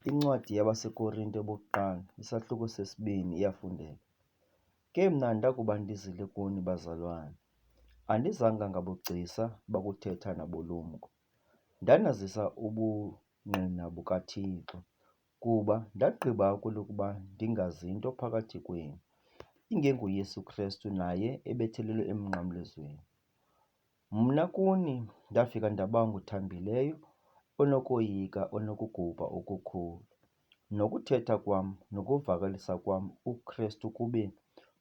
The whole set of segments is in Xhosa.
Incwadi yabaseKorinte bokuqala, isahluko sesibini iyafundeka. Ke mna ndakuba ndizile kuni bazalwane, andizanga ngabugcisa bakuthetha nabulumko, ndanazisa ubungqina bukaThixo, kuba ndagqiba kwelokuba ndingazi nto phakathi kwenu, ingenguYesu Kristu naye ebethelelwe emnqamlezweni. Mna kuni ndafika ndaba nguthambileyo, onokoyika, onokugubha okukhulu, nokuthetha kwam nokuvakalisa kwam uKristu kube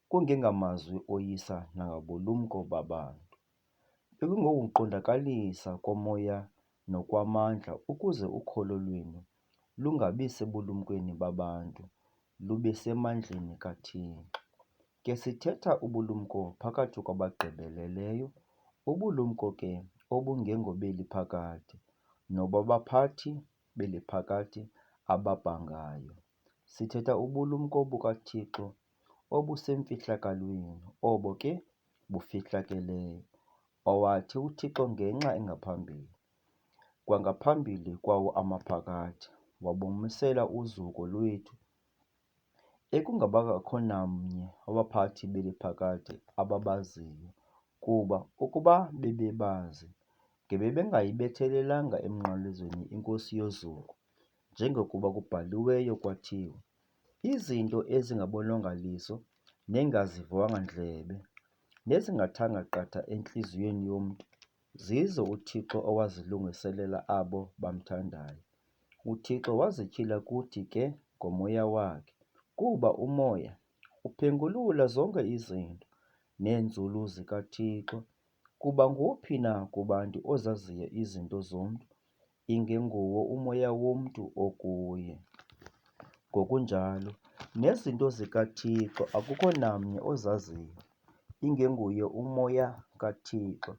kungengamazwi oyisa nangabulumko babantu. Bekungokuqondakalisa komoya nokwamandla, ukuze ukholo lwenu lungabi sebulumkweni babantu, lube semandleni kaThixo. Ke sithetha ubulumko phakathi kwabagqibeleleyo, ubulumko ke obungengobeli phakathi, nobabaphathi beli phakathi ababhangayo. Sithetha ubulumko bukaThixo obusemfihlakalweni, obo ke bufihlakeleyo, owathi uThixo ngenxa engaphambili, kwangaphambili kwawo amaphakathi, wabomisela uzuko lwethu, ekungabakho namnye wabaphathi beli phakathi ababaziyo, kuba ukuba bebebazi, ngebebengayibethelelanga emnqamlezweni inkosi yozuko, njengokuba kubhaliweyo kwathiwa, izinto ezingabonwanga liso, nengazivwanga ndlebe, nezingathanga qatha entliziyweni yomntu, zizo uThixo awazilungiselela abo bamthandayo. UThixo wazityhila kuthi ke ngoMoya wakhe, kuba uMoya uphengulula zonke izinto, neenzulu zikaThixo, kuba nguphi na kubantu ozaziyo izinto zomntu, ingenguwo umoya womntu okuye. Ngokunjalo, nezinto zikaThixo akukho namnye ozaziyo, ingenguye uMoya kaThixo.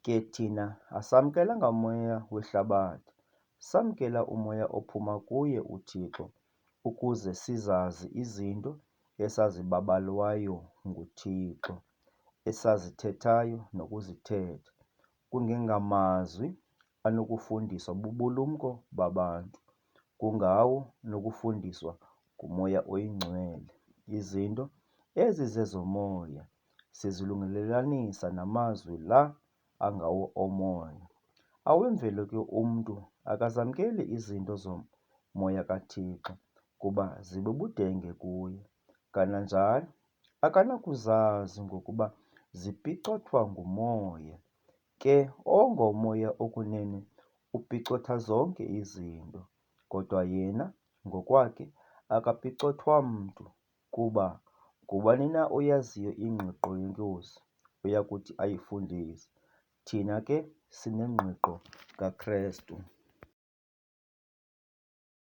Ke thina asamkelanga moya wehlabathi, samkela uMoya ophuma kuye uThixo, ukuze sizazi izinto esazibabalwayo nguThixo, esazithethayo nokuzithetha, kungengamazwi anokufundiswa bubulumko babantu, kungawo nokufundiswa nguMoya Oyingcwele. Izinto ezizezomoya sizilungelelanisa namazwi la angawo omoya. Awemvelo ke umntu akazamkeli izinto zoMoya kaThixo, kuba zibubudenge kuye, kananjalo akanakuzazi ngokuba ziphicothwa nguMoya. Ke ongoMoya okunene uphicotha zonke izinto, kodwa yena ngokwakhe akaphicothwa mntu, kuba ngubani na oyaziyo ingqiqo yeNkosi uyakuthi ayifundise. Thina ke sinengqiqo kaKristu.